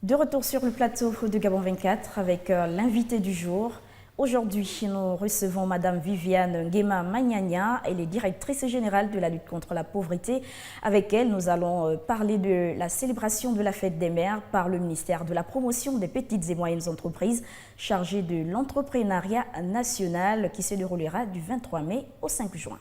De retour sur le plateau de Gabon 24 avec l'invité du jour. Aujourd'hui, nous recevons Madame Viviane Nguema Magnania, elle est directrice générale de la lutte contre la pauvreté. Avec elle, nous allons parler de la célébration de la fête des mères par le ministère de la promotion des petites et moyennes entreprises chargé de l'entrepreneuriat national qui se déroulera du 23 mai au 5 juin.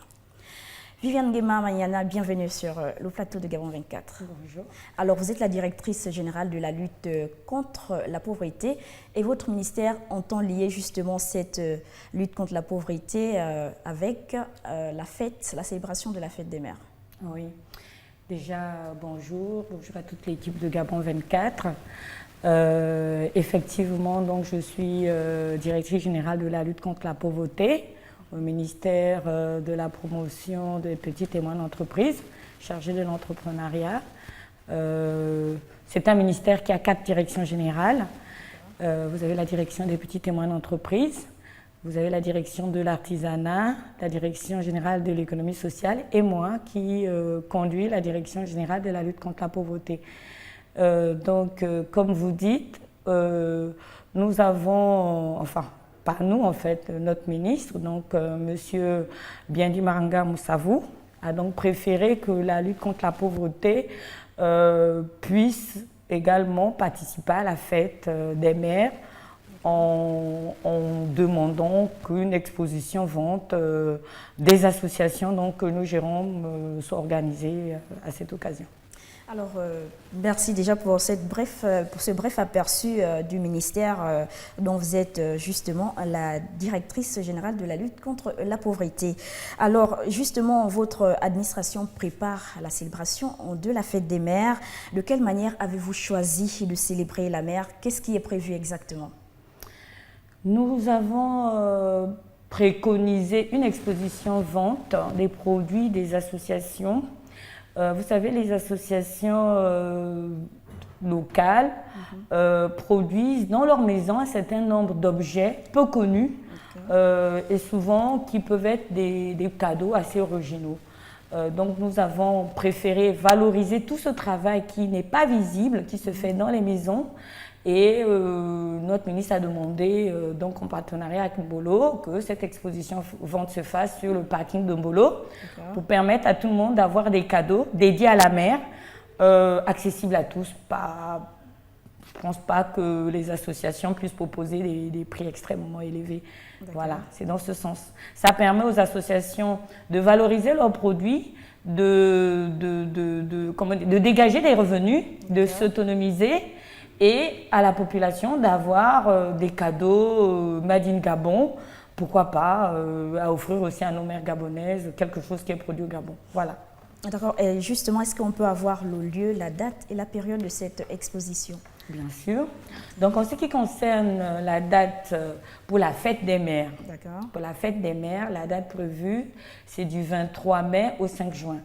Viviane Nguema Magnania, bienvenue sur le plateau de Gabon 24. Bonjour. Alors, vous êtes la directrice générale de la lutte contre la pauvreté et votre ministère entend lier justement cette lutte contre la pauvreté avec la célébration de la fête des mères. Oui, déjà bonjour à toute l'équipe de Gabon 24. Effectivement, donc, je suis directrice générale de la lutte contre la pauvreté au ministère de la promotion des petites et moyennes entreprises, chargé de l'entrepreneuriat. C'est un ministère qui a 4 directions générales. Vous avez la direction des petites et moyennes entreprises, vous avez la direction de l'artisanat, la direction générale de l'économie sociale et moi qui conduis la direction générale de la lutte contre la pauvreté. Comme vous dites, nous avons, enfin, pas nous en fait, notre ministre, donc Monsieur Biendi Maranga Moussavou, a donc préféré que la lutte contre la pauvreté puisse également participer à la fête des mères en demandant qu'une exposition vente des associations donc, que nous gérons soit organisée à cette occasion. Alors, merci déjà pour ce bref aperçu du ministère dont vous êtes justement la directrice générale de la lutte contre la pauvreté. Alors, justement, votre administration prépare la célébration de la fête des mères. De quelle manière avez-vous choisi de célébrer la mère? Qu'est-ce qui est prévu exactement? Nous avons préconisé une exposition vente des produits des associations. Vous savez, les associations locales produisent dans leur maison un certain nombre d'objets peu connus et souvent qui peuvent être des cadeaux assez originaux. Donc nous avons préféré valoriser tout ce travail qui n'est pas visible, qui se fait dans les maisons. Et notre ministre a demandé, donc en partenariat avec Mbolo, que cette exposition vente se fasse sur le parking de Mbolo pour permettre à tout le monde d'avoir des cadeaux dédiés à la mère, accessibles à tous. Je ne pense pas que les associations puissent proposer des prix extrêmement élevés. Voilà, c'est dans ce sens. Ça permet aux associations de valoriser leurs produits, de dégager des revenus, de s'autonomiser, et à la population d'avoir des cadeaux made in Gabon, pourquoi pas à offrir aussi à nos mères gabonaises quelque chose qui est produit au Gabon. Voilà. D'accord. Et justement, est-ce qu'on peut avoir le lieu, la date et la période de cette exposition? Bien sûr. Donc en ce qui concerne la date pour la fête des mères, pour la fête des mères, la date prévue, c'est du 23 mai au 5 juin.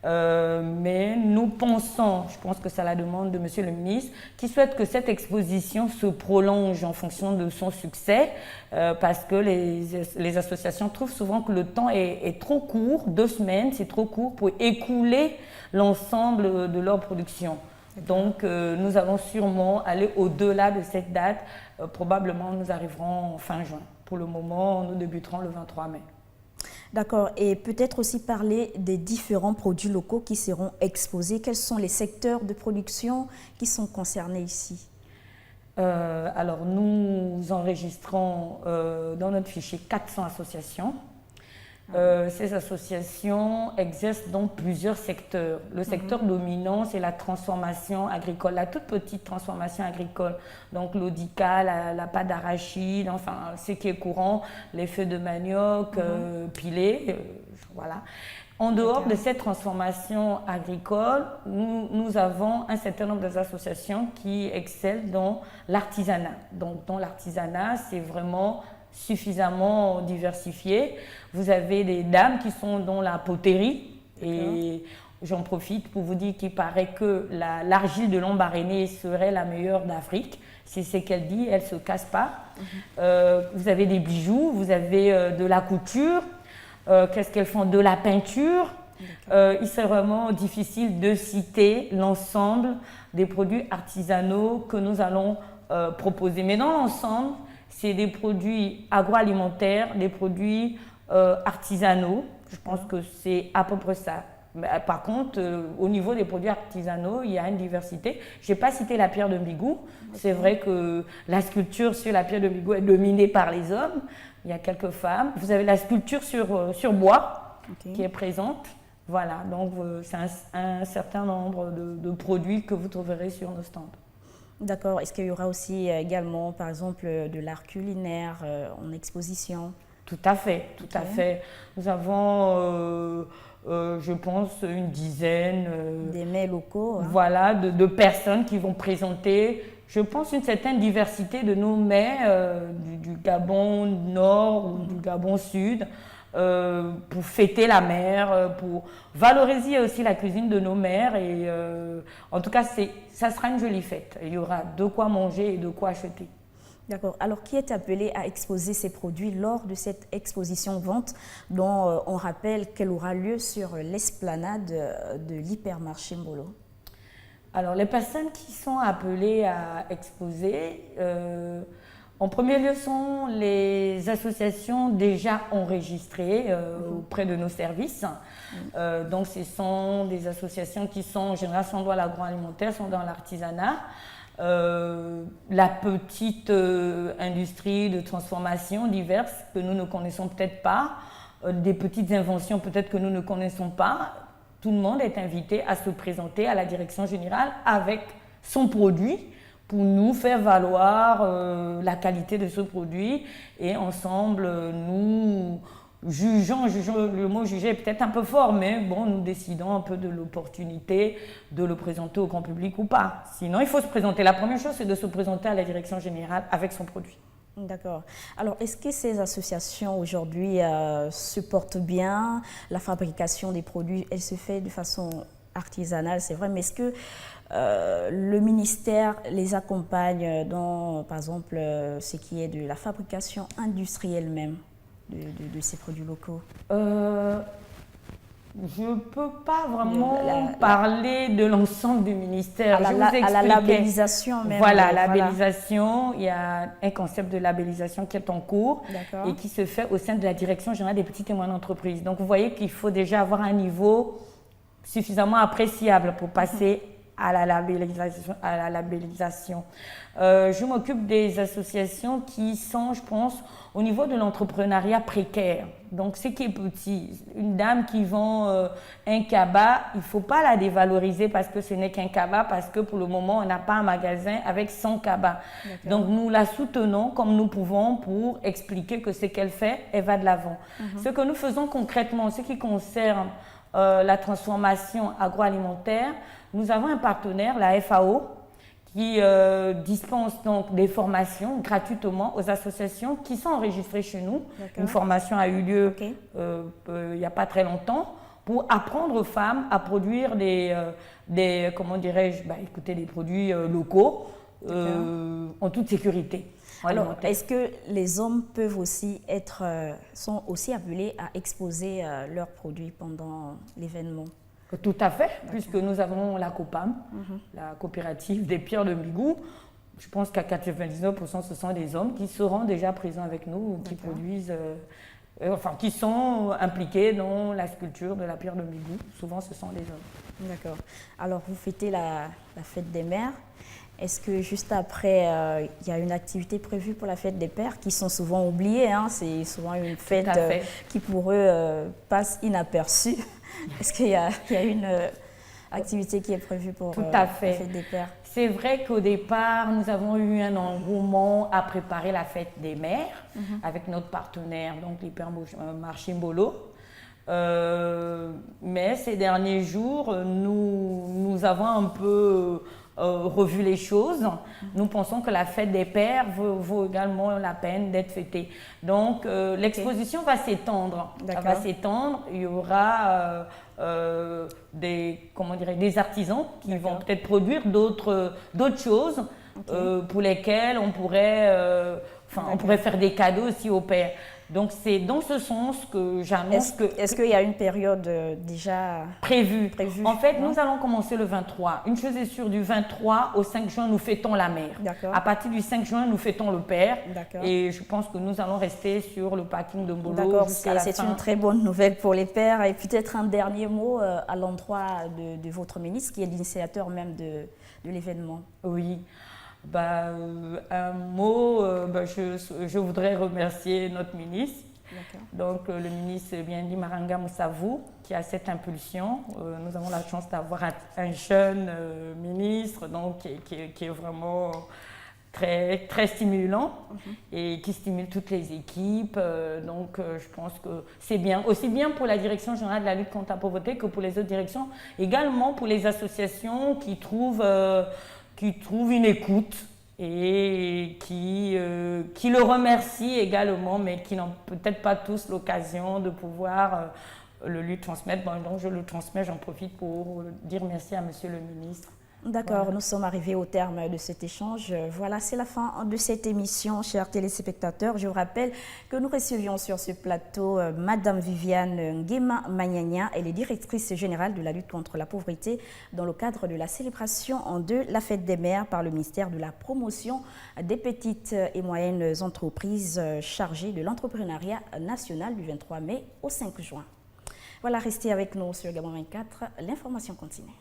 Mais nous pensons, je pense que c'est la demande de Monsieur le ministre, qui souhaite que cette exposition se prolonge en fonction de son succès, parce que les associations trouvent souvent que le temps est trop court, 2 semaines, c'est trop court pour écouler l'ensemble de leur production. Donc nous allons sûrement aller au-delà de cette date, probablement nous arriverons en fin juin. Pour le moment, nous débuterons le 23 mai. D'accord. Et peut-être aussi parler des différents produits locaux qui seront exposés. Quels sont les secteurs de production qui sont concernés ici? Alors, nous enregistrons dans notre fichier 400 associations. Ces associations exercent dans plusieurs secteurs. Le secteur dominant, c'est la transformation agricole, la toute petite transformation agricole. Donc l'ODICA, la pâte d'arachide, enfin ce qui est courant, les feuilles de manioc pilées, voilà. En dehors de cette transformation agricole, nous avons un certain nombre d'associations qui excellent dans l'artisanat. Donc dans l'artisanat, c'est vraiment suffisamment diversifié. Vous avez des dames qui sont dans la poterie et j'en profite pour vous dire qu'il paraît que l'argile de Lambaréné serait la meilleure d'Afrique. C'est ce qu'elle dit, elle ne se casse pas. Vous avez des bijoux, vous avez de la couture. Qu'est-ce qu'elles font? De la peinture. Il serait vraiment difficile de citer l'ensemble des produits artisanaux que nous allons proposer. Mais dans l'ensemble, c'est des produits agroalimentaires, des produits artisanaux. Je pense que c'est à peu près ça. Par contre, au niveau des produits artisanaux, il y a une diversité. Je n'ai pas cité la pierre de Mbigou. C'est vrai que la sculpture sur la pierre de Mbigou est dominée par les hommes. Il y a quelques femmes. Vous avez la sculpture sur bois qui est présente. Voilà, donc c'est un certain nombre de produits que vous trouverez sur nos stands. D'accord. Est-ce qu'il y aura aussi également, par exemple, de l'art culinaire en exposition? Tout à fait, tout à fait. Nous avons, je pense, une dizaine des mets locaux. Voilà, de personnes qui vont présenter, je pense, une certaine diversité de nos mets du Gabon Nord ou du Gabon Sud. Pour fêter la mer, pour valoriser aussi la cuisine de nos mères. Et en tout cas, ça sera une jolie fête. Il y aura de quoi manger et de quoi acheter. D'accord. Alors, qui est appelé à exposer ces produits lors de cette exposition-vente dont on rappelle qu'elle aura lieu sur l'esplanade de l'hypermarché Mbolo? Alors, les personnes qui sont appelées à exposer, en premier lieu, sont les associations déjà enregistrées auprès de nos services. Donc, ce sont des associations qui sont en général sont dans l'agroalimentaire, sont dans l'artisanat. La petite industrie de transformation diverses que nous ne connaissons peut-être pas, des petites inventions peut-être que nous ne connaissons pas. Tout le monde est invité à se présenter à la direction générale avec son produit pour nous faire valoir la qualité de ce produit et ensemble nous jugeons, le mot juger est peut-être un peu fort, mais bon, nous décidons un peu de l'opportunité de le présenter au grand public ou pas. Sinon, il faut se présenter. La première chose, c'est de se présenter à la direction générale avec son produit. D'accord. Alors, est-ce que ces associations aujourd'hui supportent bien la fabrication des produits? Elle se fait de façon artisanale, c'est vrai, mais est-ce que le ministère les accompagne dans, par exemple, ce qui est de la fabrication industrielle même de ces produits locaux? Je ne peux pas vraiment parler de l'ensemble du ministère. À la labellisation même. Voilà, labellisation. Il y a un concept de labellisation qui est en cours et qui se fait au sein de la Direction générale des petites et moyennes entreprises. Donc, vous voyez qu'il faut déjà avoir un niveau suffisamment appréciable pour passer à la labellisation. Je m'occupe des associations qui sont, je pense, au niveau de l'entrepreneuriat précaire. Donc, ce qui est petit, une dame qui vend un cabas, il ne faut pas la dévaloriser parce que ce n'est qu'un cabas, parce que pour le moment, on n'a pas un magasin avec 100 cabas. Donc, nous la soutenons comme nous pouvons pour expliquer que ce qu'elle fait, elle va de l'avant. Ce que nous faisons concrètement, ce qui concerne la transformation agroalimentaire, nous avons un partenaire, la FAO, qui dispense donc des formations gratuitement aux associations qui sont enregistrées chez nous. Une formation a eu lieu il n'y a pas très longtemps pour apprendre aux femmes à produire comment dirais-je, écoutez, des produits locaux en toute sécurité. Alors, est-ce que les hommes peuvent aussi sont aussi appelés à exposer leurs produits pendant l'événement? Tout à fait, puisque nous avons la COPAM, la coopérative des pierres de Mbigou. Je pense qu'à 99%, ce sont des hommes qui seront déjà présents avec nous, qui produisent, qui sont impliqués dans la sculpture de la pierre de Mbigou. Souvent, ce sont des hommes. D'accord. Alors, vous fêtez la fête des mères. Est-ce que juste après, il y a une activité prévue pour la fête des pères qui sont souvent oubliées, hein? C'est souvent une fête qui pour eux passe inaperçue. Est-ce qu'il y a une activité qui est prévue pour la fête des pères? C'est vrai qu'au départ, nous avons eu un engouement à préparer la fête des mères avec notre partenaire, donc l'hypermarché Mbolo. Mais ces derniers jours, nous avons un peu revu les choses. Nous pensons que la fête des pères vaut également la peine d'être fêtée. Donc, l'exposition va s'étendre. Elle va s'étendre. Il y aura des artisans qui vont peut-être produire d'autres choses pour lesquelles on pourrait faire des cadeaux aussi aux pères. Donc c'est dans ce sens que j'annonce Est-ce qu'il y a une période déjà prévue. En fait, non? nous allons commencer le 23. Une chose est sûre, du 23 au 5 juin, nous fêtons la mère. D'accord. À partir du 5 juin, nous fêtons le père. D'accord. Et je pense que nous allons rester sur le parking de Mbolo D'accord, jusqu'à la fin. c'est une très bonne nouvelle pour les pères. Et peut-être un dernier mot à l'endroit de votre ministre, qui est l'initiateur même de l'événement. Oui. Un mot, je voudrais remercier notre ministre. Donc le ministre Biendi Maranga Moussavou qui a cette impulsion. Nous avons la chance d'avoir un jeune ministre donc, qui est vraiment très, très stimulant et qui stimule toutes les équipes. Je pense que c'est bien, aussi bien pour la Direction générale de la lutte contre la pauvreté que pour les autres directions, également pour les associations qui trouvent une écoute et qui le remercient également, mais qui n'ont peut-être pas tous l'occasion de pouvoir le lui transmettre. Donc je le transmets, j'en profite pour dire merci à Monsieur le ministre. D'accord, voilà. Nous sommes arrivés au terme de cet échange. Voilà, c'est la fin de cette émission, chers téléspectateurs. Je vous rappelle que nous recevions sur ce plateau Madame Viviane Nguema Magnagna, elle est directrice générale de la lutte contre la pauvreté dans le cadre de la célébration de la fête des mères par le ministère de la promotion des petites et moyennes entreprises chargées de l'entrepreneuriat national du 23 mai au 5 juin. Voilà, restez avec nous sur Gabon 24, l'information continue.